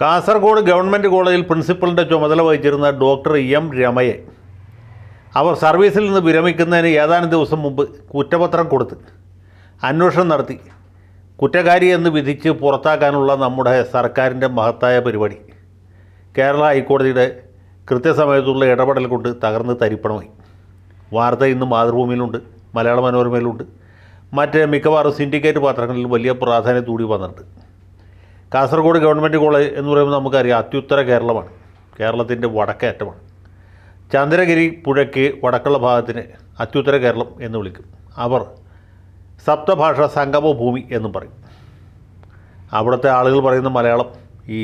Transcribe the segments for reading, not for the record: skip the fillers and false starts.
Kasaragod government കോളേജിൽ പ്രിൻസിപ്പലിൻ്റെ ചുമതല വഹിച്ചിരുന്ന doctor M രമയെ അവർ സർവീസിൽ നിന്ന് വിരമിക്കുന്നതിന് ഏതാനും ദിവസം മുമ്പ് കുറ്റപത്രം കൊടുത്ത് അന്വേഷണം നടത്തി കുറ്റക്കാരി എന്ന് വിധിച്ച് പുറത്താക്കാനുള്ള നമ്മുടെ സർക്കാരിൻ്റെ മഹത്തായ പരിപാടി കേരള ഹൈക്കോടതിയുടെ കൃത്യസമയത്തുള്ള ഇടപെടൽ കൊണ്ട് തകർന്ന് തരിപ്പണമായി. വാർത്ത ഇന്ന് മാതൃഭൂമിയിലുണ്ട്, മലയാള മനോരമയിലുണ്ട്, മറ്റ് മിക്കവാറും സിൻഡിക്കേറ്റ് പത്രങ്ങളിൽ വലിയ പ്രാധാന്യത്തോടി വന്നിട്ടുണ്ട്. കാസർഗോഡ് ഗവൺമെൻറ് കോളേജ് എന്ന് പറയുമ്പോൾ നമുക്കറിയാം അത്യുത്തര കേരളമാണ്, കേരളത്തിൻ്റെ വടക്കേറ്റമാണ്. ചന്ദ്രഗിരി പുഴയ്ക്ക് വടക്കുള്ള ഭാഗത്തിന് അത്യുത്തര കേരളം എന്ന് വിളിക്കും. അവർ സപ്തഭാഷ സംഗമഭൂമി എന്നും പറയും. അവിടുത്തെ ആളുകൾ പറയുന്ന മലയാളം ഈ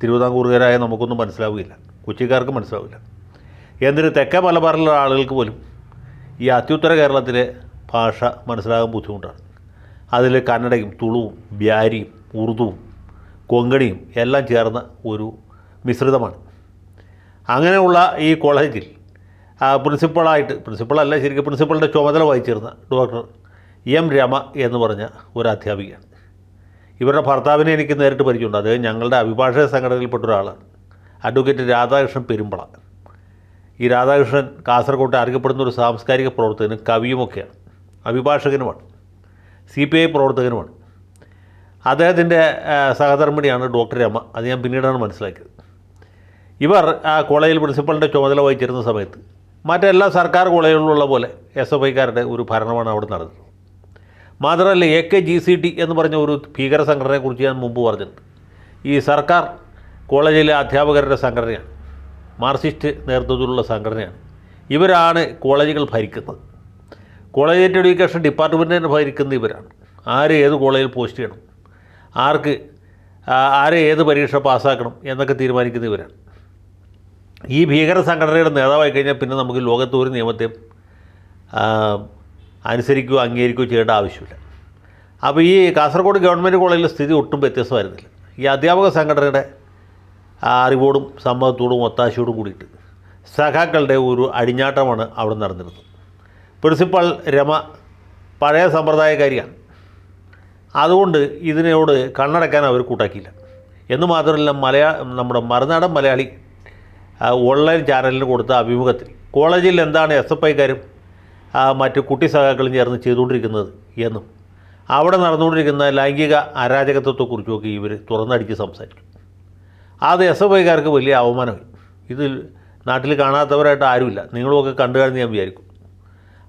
തിരുവിതാംകൂറുകാരായ നമുക്കൊന്നും മനസ്സിലാവുകയില്ല, കൊച്ചിക്കാർക്ക് മനസ്സിലാവില്ല. എന്തിന് തെക്കേ മലബാറിലുള്ള ആളുകൾക്ക് പോലും ഈ അത്യുത്തര കേരളത്തിലെ ഭാഷ മനസ്സിലാകാൻ ബുദ്ധിമുട്ടാണ്. അതിൽ കന്നഡയും തുളുവും ബ്യാരിയും ഉറുദുവും കൊങ്കണിയും എല്ലാം ചേർന്ന ഒരു മിശ്രിതമാണ്. അങ്ങനെയുള്ള ഈ കോളേജിൽ പ്രിൻസിപ്പളല്ല ശരിക്കും പ്രിൻസിപ്പളിൻ്റെ ചുമതല വഹിച്ചിരുന്ന ഡോക്ടർ എം രമ എന്ന് പറഞ്ഞ ഒരു അധ്യാപികയാണ്. ഇവരുടെ ഭർത്താവിനെ എനിക്ക് നേരിട്ട് പരിചയമുണ്ട്. അദ്ദേഹം ഞങ്ങളുടെ അഭിഭാഷക സംഘടനയിൽപ്പെട്ട ഒരാളാണ്, അഡ്വക്കേറ്റ് രാധാകൃഷ്ണൻ പെരുമ്പള. ഈ രാധാകൃഷ്ണൻ കാസർഗോട്ട് അറിയപ്പെടുന്ന ഒരു സാംസ്കാരിക പ്രവർത്തകനും കവിയുമൊക്കെയാണ്, അഭിഭാഷകനുമാണ്, CPI പ്രവർത്തകനുമാണ്. അദ്ദേഹത്തിൻ്റെ സഹധർമ്മിണിയാണ് ഡോക്ടർ രമ. അത് ഞാൻ പിന്നീടാണ് മനസ്സിലാക്കിയത്. ഇവർ ആ കോളേജിൽ പ്രിൻസിപ്പളിൻ്റെ ചുമതല വഹിച്ചിരുന്ന സമയത്ത് മറ്റെല്ലാ സർക്കാർ കോളേജുകളിലുള്ള പോലെ SFIക്കാരുടെ ഒരു ഭരണമാണ് അവിടെ നടന്നത്. മാത്രമല്ല AKGCT എന്ന് പറഞ്ഞ ഒരു ഭീകര സംഘടനയെക്കുറിച്ച് ഞാൻ മുമ്പ് പറഞ്ഞിട്ടുണ്ട്. ഈ സർക്കാർ കോളേജിലെ അധ്യാപകരുടെ സംഘടനയാണ്, മാർക്സിസ്റ്റ് നേതൃത്വത്തിലുള്ള സംഘടനയാണ്. ഇവരാണ് കോളേജുകൾ ഭരിക്കുന്നത്. കോളേജ് എഡ്യൂക്കേഷൻ ഡിപ്പാർട്ട്മെൻറ്റിനെ ഭരിക്കുന്ന ഇവരാണ്. ആര് ഏത് കോളേജിൽ പോസ്റ്റ് ചെയ്യണം, ആരെ ഏത് പരീക്ഷ പാസ്സാക്കണം എന്നൊക്കെ തീരുമാനിക്കുന്ന ഇവരാണ്. ഈ ഭീകര സംഘടനയുടെ നേതാവായി കഴിഞ്ഞാൽ പിന്നെ നമുക്ക് ലോകത്ത് ഒരു നിയമത്തെയും അനുസരിക്കുകയോ അംഗീകരിക്കുകയോ ചെയ്യേണ്ട ആവശ്യമില്ല. അപ്പോൾ ഈ കാസർഗോഡ് ഗവൺമെൻറ് കോളേജിലെ സ്ഥിതി ഒട്ടും വ്യത്യസ്തമായിരുന്നില്ല. ഈ അധ്യാപക സംഘടനയുടെ അറിവോടും സമ്മതത്തോടും ഒത്താശയോടും കൂടിയിട്ട് സഖാക്കളുടെ ഒരു അടിഞ്ഞാട്ടമാണ് അവിടെ നടന്നിരുന്നത്. പ്രിൻസിപ്പൽ രമ പഴയ സമ്പ്രദായക്കാരിയാണ്. അതുകൊണ്ട് ഇതിനോട് കണ്ണടക്കാൻ അവർ കൂട്ടാക്കിയില്ല. എന്ന് മാത്രമല്ല നമ്മുടെ മറുനാടൻ മലയാളി ഓൺലൈൻ ചാനലിന് കൊടുത്ത അഭിമുഖത്തിൽ കോളേജിൽ എന്താണ് SFIക്കാരും മറ്റു കുട്ടി സഖാക്കളും ചേർന്ന് ചെയ്തുകൊണ്ടിരിക്കുന്നത് എന്നും അവിടെ നടന്നുകൊണ്ടിരിക്കുന്ന ലൈംഗിക അരാജകത്വത്തെക്കുറിച്ചുമൊക്കെ ഇവർ തുറന്നടിച്ച് സംസാരിക്കും. അത് SFIക്കാർക്ക് വലിയ അവമാനമായി. ഇത് നാട്ടിൽ കാണാത്തവരായിട്ട് ആരുമില്ല, നിങ്ങളുമൊക്കെ കണ്ടു കഴിഞ്ഞ് ഞാൻ വിചാരിക്കും.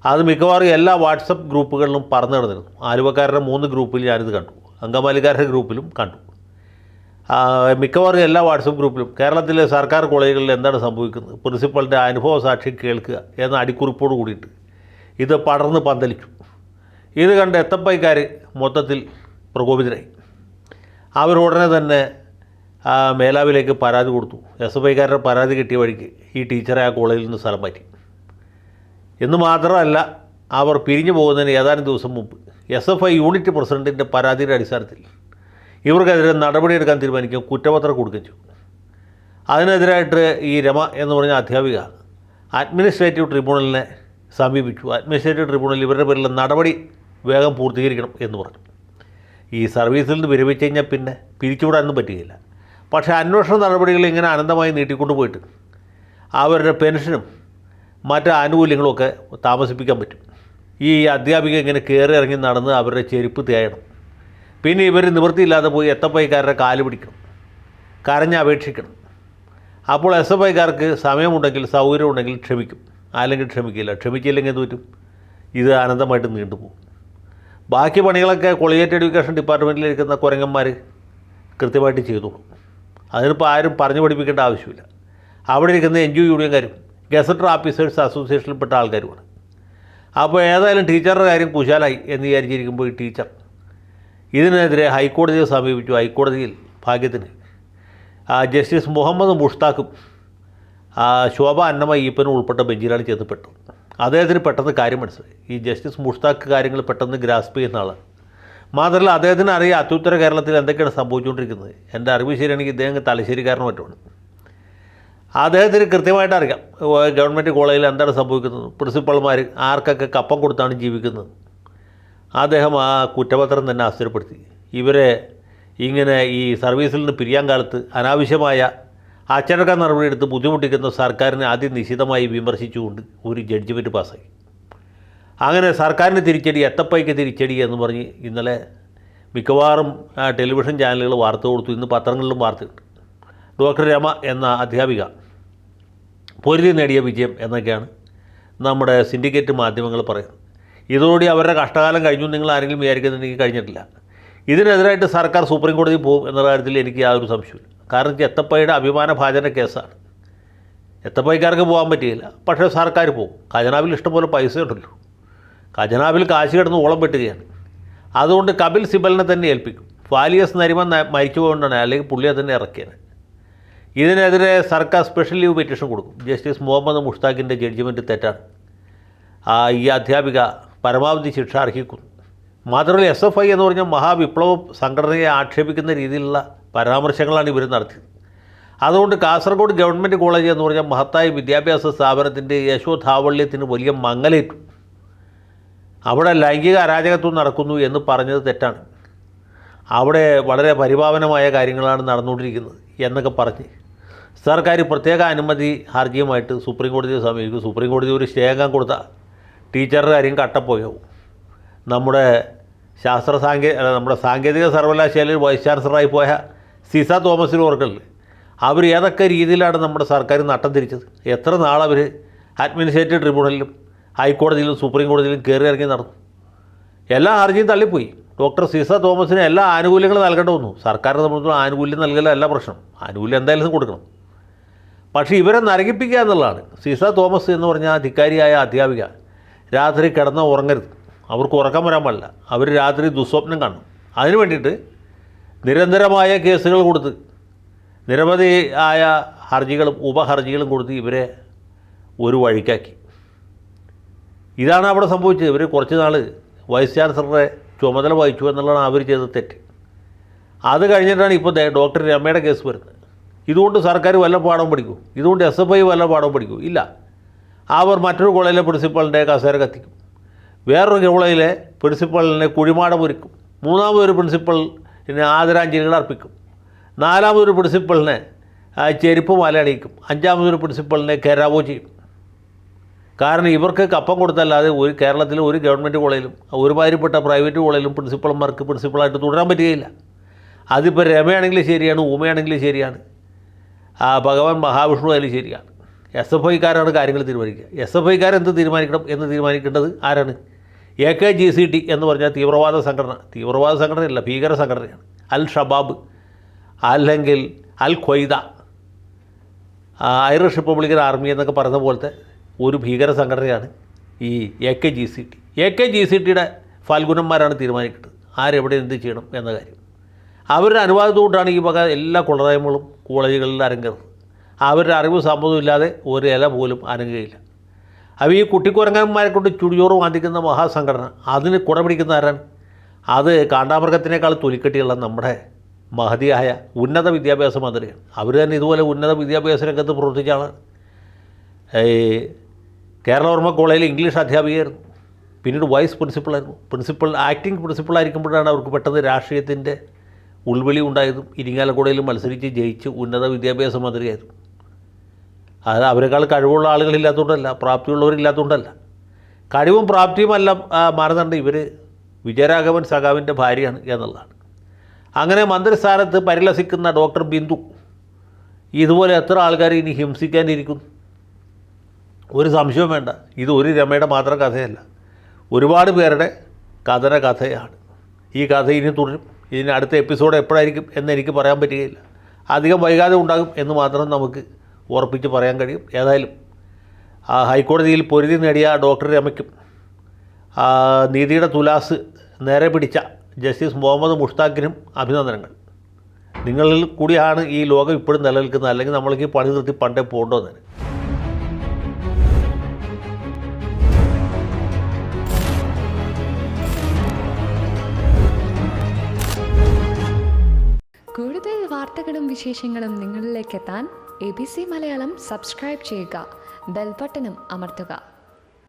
അത് മിക്കവാറും എല്ലാ വാട്സപ്പ് ഗ്രൂപ്പുകളിലും പറന്നു നടന്നിരുന്നു. ആലുവക്കാരുടെ 3 ഗ്രൂപ്പിൽ ഞാനിത് കണ്ടു, അങ്കമാലിക്കാരുടെ ഗ്രൂപ്പിലും കണ്ടു. മിക്കവാറും എല്ലാ വാട്സപ്പ് ഗ്രൂപ്പിലും കേരളത്തിലെ സർക്കാർ കോളേജുകളിൽ എന്താണ് സംഭവിക്കുന്നത്, പ്രിൻസിപ്പളിൻ്റെ അനുഭവ സാക്ഷി കേൾക്കുക എന്ന അടിക്കുറിപ്പോട് കൂടിയിട്ട് ഇത് പടർന്ന് പന്തലിച്ചു. ഇത് കണ്ട് SFIക്കാർ മൊത്തത്തിൽ പ്രകോപിതരായി. അവരുടനെ തന്നെ മേലാവിലേക്ക് പരാതി കൊടുത്തു. SFIക്കാരുടെ പരാതി കിട്ടിയ വഴിക്ക് ഈ ടീച്ചറെ ആ കോളേജിൽ നിന്ന് സ്ഥലം മാറ്റി. എന്ന് മാത്രമല്ല, അവർ പിരിഞ്ഞു പോകുന്നതിന് ഏതാനും ദിവസം മുമ്പ് SFI യൂണിറ്റ് പ്രസിഡൻറ്റിൻ്റെ പരാതിയുടെ അടിസ്ഥാനത്തിൽ ഇവർക്കെതിരെ നടപടിയെടുക്കാൻ തീരുമാനിക്കുകയും കുറ്റപത്രം കൊടുക്കുകയും ചെയ്തു. അതിനെതിരായിട്ട് ഈ രമ എന്ന് പറഞ്ഞ അധ്യാപിക അഡ്മിനിസ്ട്രേറ്റീവ് ട്രിബ്യൂണലിനെ സമീപിച്ചു. അഡ്മിനിസ്ട്രേറ്റീവ് ട്രിബ്യൂണൽ ഇവരുടെ പേരിലുള്ള നടപടി വേഗം പൂർത്തീകരിക്കണം എന്ന് പറഞ്ഞു. ഈ സർവീസിൽ നിന്ന് വിരമിച്ചു കഴിഞ്ഞാൽ പിന്നെ പിരിച്ചുവിടാനൊന്നും പറ്റുകയില്ല. പക്ഷേ അന്വേഷണ നടപടികൾ ഇങ്ങനെ അനന്തമായി നീട്ടിക്കൊണ്ടു പോയിട്ട് അവരുടെ പെൻഷനും മറ്റ് ആനുകൂല്യങ്ങളുമൊക്കെ താമസിപ്പിക്കാൻ പറ്റും. ഈ അധ്യാപിക ഇങ്ങനെ കയറി ഇറങ്ങി നടന്ന് അവരുടെ ചെരുപ്പ് തേയണം. പിന്നെ ഇവർ നിവൃത്തിയില്ലാതെ പോയി SFIക്കാരുടെ കാല് പിടിക്കണം, കരഞ്ഞ് അപേക്ഷിക്കണം. അപ്പോൾ SFIക്കാർക്ക് സമയമുണ്ടെങ്കിൽ സൗകര്യമുണ്ടെങ്കിൽ ക്ഷമിക്കും, അല്ലെങ്കിൽ ക്ഷമിക്കില്ല. ക്ഷമിച്ചില്ലെങ്കിൽ എന്ത് പറ്റും? ഇത് അനന്തമായിട്ട് നീണ്ടുപോകും. ബാക്കി പണികളൊക്കെ കോളേജ് എഡ്യൂക്കേഷൻ ഡിപ്പാർട്ട്മെൻറ്റിലിരിക്കുന്ന കുരങ്ങന്മാർ കൃത്യമായിട്ട് ചെയ്തോളും. അതിനിപ്പോൾ ആരും പറഞ്ഞു പഠിപ്പിക്കേണ്ട ആവശ്യമില്ല. അവിടെ ഇരിക്കുന്ന NGO യൂണിയൻകാരും ഗസറ്റർ ഓഫീസേഴ്സ് അസോസിയേഷനിൽപ്പെട്ട ആൾക്കാരുമാണ്. അപ്പോൾ ഏതായാലും ടീച്ചറുടെ കാര്യം കുശാലായി എന്ന് വിചാരിച്ചിരിക്കുമ്പോൾ ഈ ടീച്ചർ ഇതിനെതിരെ ഹൈക്കോടതിയെ സമീപിച്ചു. ഹൈക്കോടതിയിൽ ഭാഗ്യത്തിന് ജസ്റ്റിസ് മുഹമ്മദ് മുഷ്താഖും ശോഭ അന്നമയ്യപ്പനും ഉൾപ്പെട്ട ബെഞ്ചിലാണ് ചെന്നപ്പെട്ടു. അദ്ദേഹത്തിന് പെട്ടെന്ന് കാര്യം മനസ്സിലായി. ഈ ജസ്റ്റിസ് മുഷ്താഖ് കാര്യങ്ങൾ പെട്ടെന്ന് ഗ്രാസ്പ് ചെയ്യുന്ന ആളാണ്. മാത്രമല്ല അദ്ദേഹത്തിന് അറിയാം അത്യുത്തര കേരളത്തിൽ എന്തൊക്കെയാണ് സംഭവിച്ചുകൊണ്ടിരിക്കുന്നത്. എൻ്റെ അറിവ് ശരിയാണെങ്കിൽ ഇദ്ദേഹം തലശ്ശേരിക്കാരനും മറ്റുമാണ്. അദ്ദേഹത്തിന് കൃത്യമായിട്ട് അറിയാം ഗവൺമെൻറ് കോളേജിൽ എന്താണ് സംഭവിക്കുന്നത്, പ്രിൻസിപ്പൾമാർ ആർക്കൊക്കെ കപ്പം കൊടുത്താണ് ജീവിക്കുന്നത്. അദ്ദേഹം ആ കുറ്റപത്രം തന്നെ ആശ്ചര്യപ്പെടുത്തി. ഇവരെ ഇങ്ങനെ ഈ സർവീസിൽ നിന്ന് പിരിയാൻ കാലത്ത് അനാവശ്യമായ അച്ചടക്ക നടപടിയെടുത്ത് ബുദ്ധിമുട്ടിക്കുന്ന സർക്കാരിനെ ആദ്യം നിശിതമായി വിമർശിച്ചുകൊണ്ട് ഒരു ജഡ്ജ്മെൻറ്റ് പാസ്സാക്കി. അങ്ങനെ സർക്കാരിന് തിരിച്ചടി, എത്തപ്പയ്ക്ക് തിരിച്ചടി എന്ന് പറഞ്ഞ് ഇന്നലെ മിക്കവാറും ടെലിവിഷൻ ചാനലുകൾ വാർത്ത കൊടുത്തു. ഇന്ന് പത്രങ്ങളിലും വാർത്തയുണ്ട്. ഡോക്ടർ രമ എന്ന അധ്യാപിക പൊരുതി നേടിയ വിജയം എന്നൊക്കെയാണ് നമ്മുടെ സിൻഡിക്കേറ്റ് മാധ്യമങ്ങൾ പറയുന്നത്. ഇതോടെ അവരുടെ കഷ്ടകാലം കഴിഞ്ഞു നിങ്ങൾ ആരെങ്കിലും വിചാരിക്കുന്നുണ്ടെങ്കിൽ കഴിഞ്ഞിട്ടില്ല. ഇതിനെതിരായിട്ട് സർക്കാർ സുപ്രീം കോടതിയിൽ പോകും എന്ന കാര്യത്തിൽ എനിക്ക് യാതൊരു സംശയമില്ല. കാരണം എത്തപ്പയുടെ അഭിമാന ഭാജന കേസാണ്. എത്തപ്പയ്ക്കാർക്ക് പോകാൻ പറ്റിയില്ല, പക്ഷേ സർക്കാർ പോകും. ഖജനാവിൽ ഇഷ്ടംപോലെ പൈസ ഉണ്ടല്ലോ, ഖജനാവിൽ കാശ് കിടന്ന് ഓളം വെട്ടുകയാണ്. അതുകൊണ്ട് കപിൽ സിബലിനെ തന്നെ ഏൽപ്പിക്കും. ഫാലിയസ് നരിമൻ മരിച്ചു പോകൊണ്ടാണ്, അല്ലെങ്കിൽ പുള്ളിയെ തന്നെ ഇറക്കിയത്. ഇതിനെതിരെ സർക്കാർ സ്പെഷ്യൽ ലീവ് പെറ്റീഷൻ കൊടുക്കും. ജസ്റ്റിസ് മുഹമ്മദ് മുഷ്താഖിൻ്റെ ജഡ്ജ്മെൻറ്റ് തെറ്റാണ്. ഈ അധ്യാപിക പരമാവധി ശിക്ഷ അർഹിക്കുന്നു. മാത്രമല്ല SFI എന്ന് പറഞ്ഞാൽ മഹാവിപ്ലവ സംഘടനയെ ആക്ഷേപിക്കുന്ന രീതിയിലുള്ള പരാമർശങ്ങളാണ് ഇവർ നടത്തിയത്. അതുകൊണ്ട് കാസർഗോഡ് ഗവൺമെൻറ് കോളേജ് എന്ന് പറഞ്ഞാൽ മഹത്തായ വിദ്യാഭ്യാസ സ്ഥാപനത്തിൻ്റെ യശോധാവള്യത്തിന് വലിയ മങ്ങലേറ്റു. അവിടെ ലൈംഗിക അരാജകത്വം നടക്കുന്നു എന്ന് പറഞ്ഞത് തെറ്റാണ്. അവിടെ വളരെ പരിപാവനമായ കാര്യങ്ങളാണ് നടന്നുകൊണ്ടിരിക്കുന്നത് എന്നൊക്കെ പറഞ്ഞ് സർക്കാർ പ്രത്യേക അനുമതി ഹർജിയുമായിട്ട് സുപ്രീം കോടതിയെ സമീപിക്കും. സുപ്രീം കോടതി ഒരു സ്റ്റേഗം കൊടുത്ത ടീച്ചറുടെ കാര്യം കട്ടപ്പോയാവും. നമ്മുടെ നമ്മുടെ സാങ്കേതിക സർവകലാശാലയിൽ വൈസ് ചാൻസലറായി പോയ സിസ തോമസിന് ഓർക്കല്ലേ, അവർ ഏതൊക്കെ രീതിയിലാണ് നമ്മുടെ സർക്കാർ നട്ടം തിരിച്ചത്. എത്ര നാളവർ അഡ്മിനിസ്ട്രേറ്റീവ് ട്രിബ്യൂണലിലും ഹൈക്കോടതിയിലും സുപ്രീം കോടതിയിലും കയറി ഇറങ്ങി നടന്നു. എല്ലാ ഹർജിയും തള്ളിപ്പോയി. ഡോക്ടർ സിസ തോമസിന് എല്ലാ ആനുകൂല്യങ്ങളും നൽകേണ്ട വന്നു. സർക്കാരിനെ സംബന്ധിച്ചുള്ള ആനുകൂല്യം നൽകലല്ല പ്രശ്നം, ആനുകൂല്യം എന്തായാലും കൊടുക്കണം. പക്ഷേ ഇവരെ നരകിപ്പിക്കുക എന്നുള്ളതാണ്. സിസ തോമസ് എന്ന് പറഞ്ഞാൽ ധിക്കാരിയായ അധ്യാപിക രാത്രി കിടന്ന ഉറങ്ങരുത്, അവർക്ക് ഉറക്കം വരാൻ പാടില്ല. അവർ രാത്രി ദുസ്വപ്നം കാണും. അതിനു വേണ്ടിയിട്ട് നിരന്തരമായ കേസുകൾ കൊടുത്ത് നിരവധി ആയ ഹർജികളും ഉപഹർജികളും കൊടുത്ത് ഇവരെ ഒരു വഴിക്കാക്കി. ഇതാണ് അവിടെ സംഭവിച്ചത്. ഇവർ കുറച്ച് നാൾ വൈസ് ചാൻസലറുടെ ചുമതല വഹിച്ചു എന്നുള്ളതാണ് അവർ ചെയ്ത തെറ്റ്. അത് കഴിഞ്ഞിട്ടാണ് ഇപ്പോൾ ഡോക്ടർ രമയുടെ കേസ് വരുന്നത്. ഇതുകൊണ്ട് സർക്കാർ വല്ല പാഠവും പഠിക്കൂ? ഇതുകൊണ്ട് SFI വല്ല പാഠവും പഠിക്കൂ? ഇല്ല. അവർ മറ്റൊരു കോളേജിലെ പ്രിൻസിപ്പളിൻ്റെ കസേര കത്തിക്കും, വേറൊരു കോളേജിലെ പ്രിൻസിപ്പളിനെ കുഴിമാടം ഒരുക്കും, മൂന്നാമതൊരു പ്രിൻസിപ്പളിന് ആദരാഞ്ജലികൾ അർപ്പിക്കും, നാലാമതൊരു പ്രിൻസിപ്പളിനെ ചെരുപ്പ് മാലണിയിക്കും, അഞ്ചാമതൊരു പ്രിൻസിപ്പളിനെ കെരാവോ ചെയ്യും. കാരണം ഇവർക്ക് കപ്പം കൊടുത്തല്ലാതെ ഒരു കേരളത്തിലെ ഒരു ഗവൺമെൻറ് കോളേജിലും ഒരുമാതിരിപ്പെട്ട പ്രൈവറ്റ് കോളേജിലും പ്രിൻസിപ്പൾമാർക്ക് പ്രിൻസിപ്പളായിട്ട് തുടരാൻ പറ്റുകയില്ല. അതിപ്പോൾ രമയാണെങ്കിലും ശരിയാണ്, ഉമയാണെങ്കിലും ശരിയാണ്, ഭഗവാൻ മഹാവിഷ്ണു ആയാലും ശരിയാണ്. SFIക്കാരാണ് കാര്യങ്ങൾ തീരുമാനിക്കുക. SFIക്കാരെന്ത് തീരുമാനിക്കണം എന്ന് തീരുമാനിക്കേണ്ടത് ആരാണ്? AKGCT എന്ന് പറഞ്ഞാൽ തീവ്രവാദ സംഘടനയല്ല, ഭീകര സംഘടനയാണ്. അൽ ഷബാബ് അല്ലെങ്കിൽ അൽ ഖ്വയ്ദ, ഐറിഷ് റിപ്പബ്ലിക്കൻ ആർമി എന്നൊക്കെ പറയുന്ന പോലത്തെ ഒരു ഭീകര സംഘടനയാണ് ഈ AKGCT. AKGCTയുടെ ഫാൽഗുനന്മാരാണ് തീരുമാനിക്കേണ്ടത് ആരെവിടെ എന്ത് ചെയ്യണം എന്ന കാര്യം. അവരുടെ അനുവാദത്തോട്ടാണ് ഈ വക എല്ലാ കൊള്ളരായ്മകളും കോളേജുകളിൽ അരങ്ങേറുന്നത്. അവരുടെ അറിവ് സമ്മതമില്ലാതെ ഒരു ഇല പോലും അനങ്ങുകയില്ല. അപ്പോൾ ഈ കുട്ടിക്കുരങ്ങന്മാരെ കൊണ്ട് ചുടിയോറ് വാന്തിക്കുന്ന മഹാസംഘടന, അതിന് കുട പിടിക്കുന്ന ആരാണ്? അത് കാണ്ടാമൃഗത്തിനേക്കാൾ തൊലിക്കെട്ടിയുള്ള നമ്മുടെ മഹതിയായ ഉന്നത വിദ്യാഭ്യാസ മന്ത്രിയാണ്. അവർ തന്നെ ഇതുപോലെ ഉന്നത വിദ്യാഭ്യാസ രംഗത്ത് പ്രവർത്തിച്ച ആളാണ്. കേരളവർമ്മ കോളേജിൽ ഇംഗ്ലീഷ് അധ്യാപികയായിരുന്നു, പിന്നീട് വൈസ് പ്രിൻസിപ്പൾ ആക്ടിംഗ് പ്രിൻസിപ്പളായിരിക്കുമ്പോഴാണ് അവർക്ക് പെട്ടെന്ന് രാഷ്ട്രീയത്തിൻ്റെ ഉൾവിളി ഉണ്ടായതും ഇരിങ്ങാലക്കുടയിലും മത്സരിച്ച് ജയിച്ച് ഉന്നത വിദ്യാഭ്യാസ മന്ത്രിയായിരുന്നു. അത് അവരെക്കാൾ കഴിവുള്ള ആളുകളില്ലാത്തതുകൊണ്ടല്ല, പ്രാപ്തിയുള്ളവരില്ലാത്തതുകൊണ്ടല്ല. കഴിവും പ്രാപ്തിയുമല്ല മാനദണ്ഡം. ഇവർ വിജയരാഘവൻ സഖാവിൻ്റെ ഭാര്യയാണ് എന്നുള്ളതാണ്. അങ്ങനെ മന്ത്രിസ്ഥാനത്ത് പരിലസിക്കുന്ന ഡോക്ടർ ബിന്ദു ഇതുപോലെ എത്ര ആൾക്കാർ ഇനി ഹിംസിക്കാനിരിക്കുന്നു? ഒരു സംശയവും വേണ്ട, ഇത് ഒരു രമയുടെ മാത്രം കഥയല്ല, ഒരുപാട് പേരുടെ കഥയാണ്. ഈ കഥ ഇനി തുടരും. ഇതിന് അടുത്ത എപ്പിസോഡ് എപ്പോഴായിരിക്കും എന്ന് എനിക്ക് പറയാൻ പറ്റുകയില്ല. അധികം വൈകാതെ ഉണ്ടാകും എന്ന് മാത്രം നമുക്ക് ഉറപ്പിച്ച് പറയാൻ കഴിയും. ഏതായാലും ഹൈക്കോടതിയിൽ പൊരുതി നേടിയ ഡോക്ടർ രമയ്ക്കും നീതിയുടെ തുലാസ് നേരെ പിടിച്ച ജസ്റ്റിസ് മുഹമ്മദ് മുഷ്താഖിനും അഭിനന്ദനങ്ങൾ. നിങ്ങളിൽ കൂടിയാണ് ഈ ലോകം ഇപ്പോഴും നിലനിൽക്കുന്നത്, അല്ലെങ്കിൽ നമ്മൾക്ക് ഈ പണി നിർത്തി പണ്ടേ പോകേണ്ടതെന്ന്. കൂടുതൽ വാർത്തകളും വിശേഷങ്ങളും നിങ്ങളിലേക്ക് എത്താൻ ABC മലയാളം സബ്സ്ക്രൈബ് ചെയ്യുക, ബെൽ ബട്ടണും അമർത്തുക.